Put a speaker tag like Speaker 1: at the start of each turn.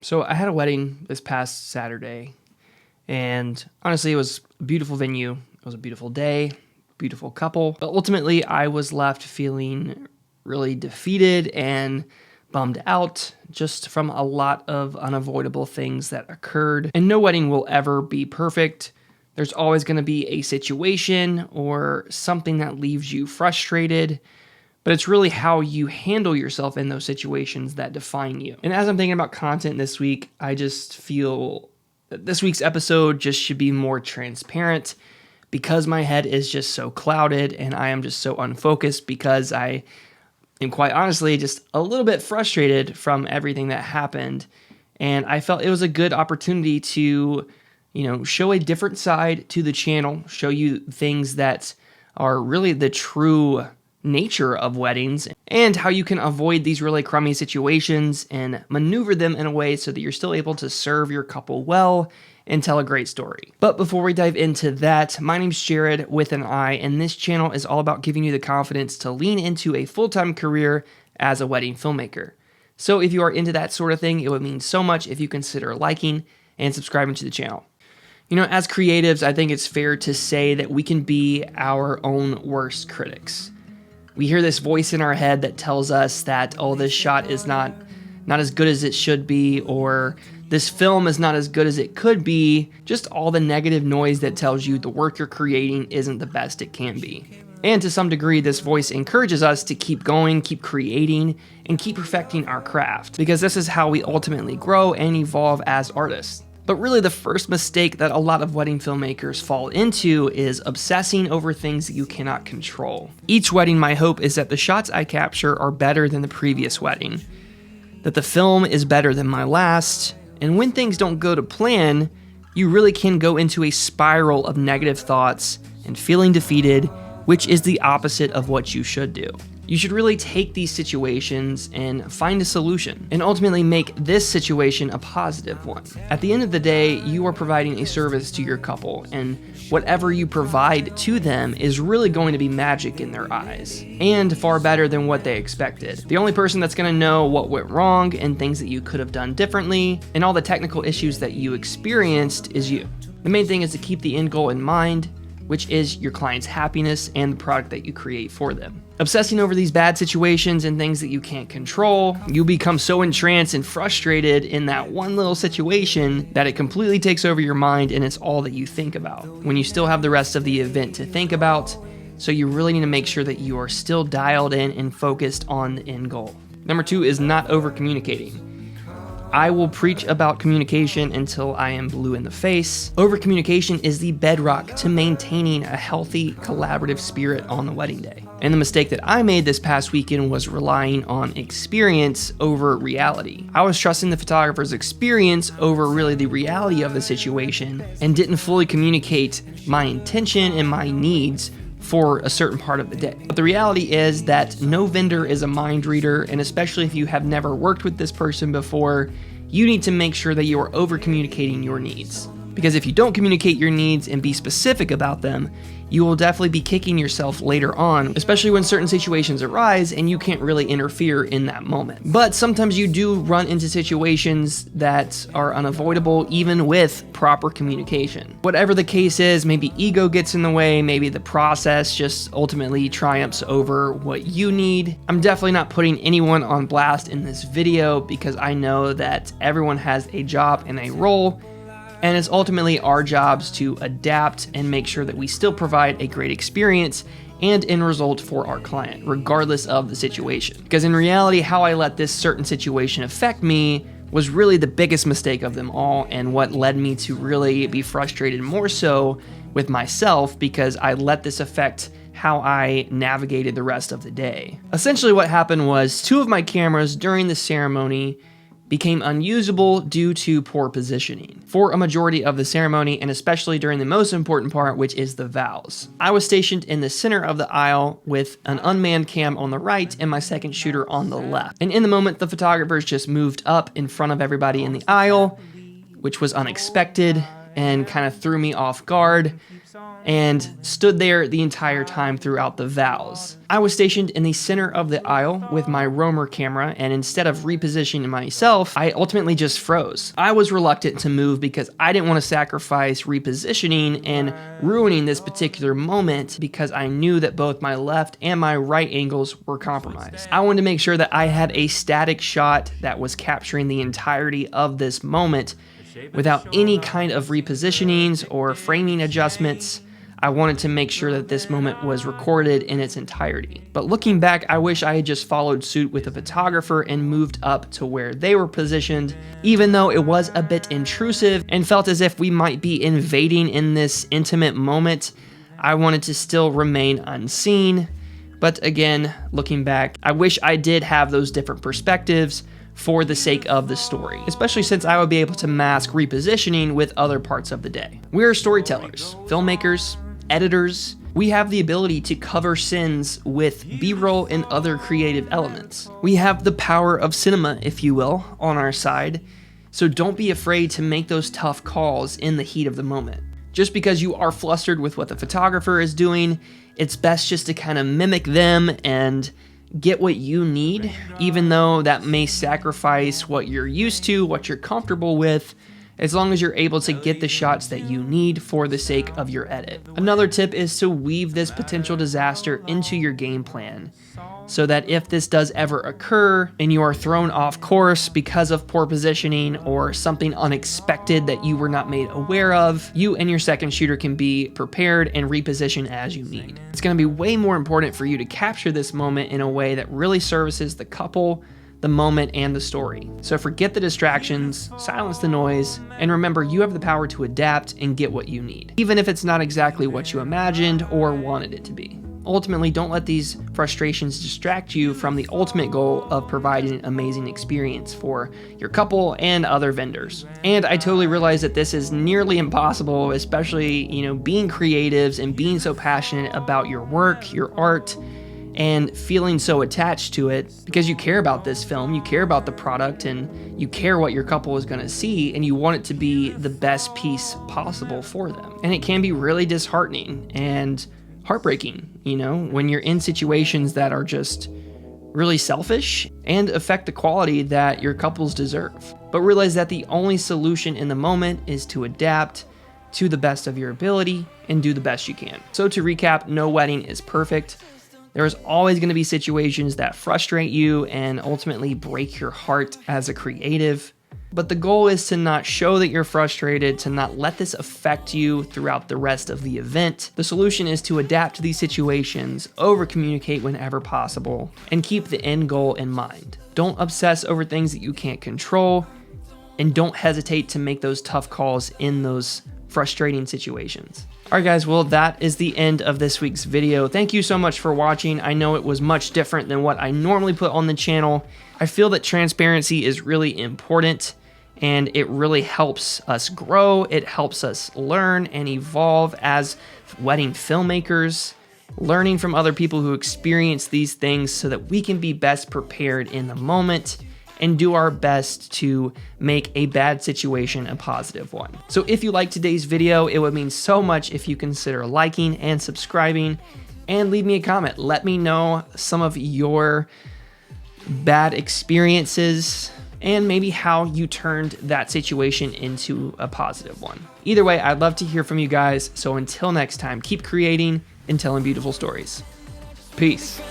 Speaker 1: So I had a wedding this past Saturday, and honestly, it was a beautiful venue. It was a beautiful day, beautiful couple. But ultimately, I was left feeling really defeated and bummed out just from a lot of unavoidable things that occurred. And no wedding will ever be perfect. There's always going to be a situation or something that leaves you frustrated. But it's really how you handle yourself in those situations that define you. And as I'm thinking about content this week, I just feel that this week's episode just should be more transparent because my head is just so clouded and I am just so unfocused because I am quite honestly just a little bit frustrated from everything that happened. And I felt it was a good opportunity to, show a different side to the channel, show you things that are really the true nature of weddings and how you can avoid these really crummy situations and maneuver them in a way so that you're still able to serve your couple well and tell a great story. But before we dive into that, my name's Jared with an I, and this channel is all about giving you the confidence to lean into a full-time career as a wedding filmmaker. So if you are into that sort of thing, it would mean so much if you consider liking and subscribing to the channel. As creatives, I think it's fair to say that we can be our own worst critics. We hear this voice in our head that tells us that, oh, this shot is not as good as it should be, or this film is not as good as it could be, just all the negative noise that tells you the work you're creating isn't the best it can be. And to some degree, this voice encourages us to keep going, keep creating, and keep perfecting our craft, because this is how we ultimately grow and evolve as artists. But really the first mistake that a lot of wedding filmmakers fall into is obsessing over things that you cannot control. Each wedding, my hope is that the shots I capture are better than the previous wedding, that the film is better than my last, and when things don't go to plan, you really can go into a spiral of negative thoughts and feeling defeated, which is the opposite of what you should do. You should really take these situations and find a solution and ultimately make this situation a positive one. At the end of the day, you are providing a service to your couple, and whatever you provide to them is really going to be magic in their eyes and far better than what they expected. The only person that's going to know what went wrong and things that you could have done differently and all the technical issues that you experienced is you. The main thing is to keep the end goal in mind, which is your client's happiness and the product that you create for them. Obsessing over these bad situations and things that you can't control, you become so entranced and frustrated in that one little situation that it completely takes over your mind and it's all that you think about, when you still have the rest of the event to think about. So you really need to make sure that you are still dialed in and focused on the end goal. Number 2 is not over communicating. I will preach about communication until I am blue in the face. Over-communication is the bedrock to maintaining a healthy, collaborative spirit on the wedding day. And the mistake that I made this past weekend was relying on experience over reality. I was trusting the photographer's experience over really the reality of the situation and didn't fully communicate my intention and my needs for a certain part of the day. But the reality is that no vendor is a mind reader, and especially if you have never worked with this person before, you need to make sure that you are over communicating your needs. Because if you don't communicate your needs and be specific about them, you will definitely be kicking yourself later on, especially when certain situations arise and you can't really interfere in that moment. But sometimes you do run into situations that are unavoidable even with proper communication. Whatever the case is, maybe ego gets in the way, maybe the process just ultimately triumphs over what you need. I'm definitely not putting anyone on blast in this video because I know that everyone has a job and a role, and it's ultimately our jobs to adapt and make sure that we still provide a great experience and end result for our client, regardless of the situation. Because in reality, how I let this certain situation affect me was really the biggest mistake of them all, and what led me to really be frustrated more so with myself because I let this affect how I navigated the rest of the day. Essentially what happened was 2 of my cameras during the ceremony became unusable due to poor positioning for a majority of the ceremony, and especially during the most important part, which is the vows. I was stationed in the center of the aisle with an unmanned cam on the right and my second shooter on the left. And in the moment, the photographers just moved up in front of everybody in the aisle, which was unexpected and kind of threw me off guard. and stood there the entire time throughout the vows. I was stationed in the center of the aisle with my roamer camera, and instead of repositioning myself, I ultimately just froze. I was reluctant to move because I didn't want to sacrifice repositioning and ruining this particular moment because I knew that both my left and my right angles were compromised. I wanted to make sure that I had a static shot that was capturing the entirety of this moment without any kind of repositionings or framing adjustments. I wanted to make sure that this moment was recorded in its entirety. But looking back, I wish I had just followed suit with a photographer and moved up to where they were positioned, even though it was a bit intrusive and felt as if we might be invading in this intimate moment. I wanted to still remain unseen. But again, looking back, I wish I did have those different perspectives for the sake of the story, especially since I would be able to mask repositioning with other parts of the day. We're storytellers, filmmakers, editors. We have the ability to cover sins with B-roll and other creative elements. We have the power of cinema, if you will, on our side, so don't be afraid to make those tough calls in the heat of the moment. Just because you are flustered with what the photographer is doing, it's best just to kind of mimic them and get what you need, even though that may sacrifice what you're used to, what you're comfortable with, as long as you're able to get the shots that you need for the sake of your edit. Another tip is to weave this potential disaster into your game plan, so that if this does ever occur and you are thrown off course because of poor positioning or something unexpected that you were not made aware of, you and your second shooter can be prepared and reposition as you need. It's going to be way more important for you to capture this moment in a way that really services the couple, the moment, and the story. So forget the distractions, silence the noise, and remember you have the power to adapt and get what you need, even if it's not exactly what you imagined or wanted it to be. Ultimately, don't let these frustrations distract you from the ultimate goal of providing an amazing experience for your couple and other vendors. And I totally realize that this is nearly impossible, especially, being creatives and being so passionate about your work, your art, and feeling so attached to it because you care about this film, you care about the product, and you care what your couple is going to see, and you want it to be the best piece possible for them. And it can be really disheartening and heartbreaking, when you're in situations that are just really selfish and affect the quality that your couples deserve. But realize that the only solution in the moment is to adapt to the best of your ability and do the best you can. So to recap, no wedding is perfect. There's always going to be situations that frustrate you and ultimately break your heart as a creative. But the goal is to not show that you're frustrated, to not let this affect you throughout the rest of the event. The solution is to adapt to these situations, over-communicate whenever possible, and keep the end goal in mind. Don't obsess over things that you can't control, and don't hesitate to make those tough calls in those frustrating situations. Alright guys, well that is the end of this week's video. Thank you so much for watching. I know it was much different than what I normally put on the channel. I feel that transparency is really important, and it really helps us grow. It helps us learn and evolve as wedding filmmakers, learning from other people who experience these things so that we can be best prepared in the moment and do our best to make a bad situation a positive one. So if you liked today's video, it would mean so much if you consider liking and subscribing, and leave me a comment. Let me know some of your bad experiences and maybe how you turned that situation into a positive one. Either way, I'd love to hear from you guys. So until next time, keep creating and telling beautiful stories. Peace.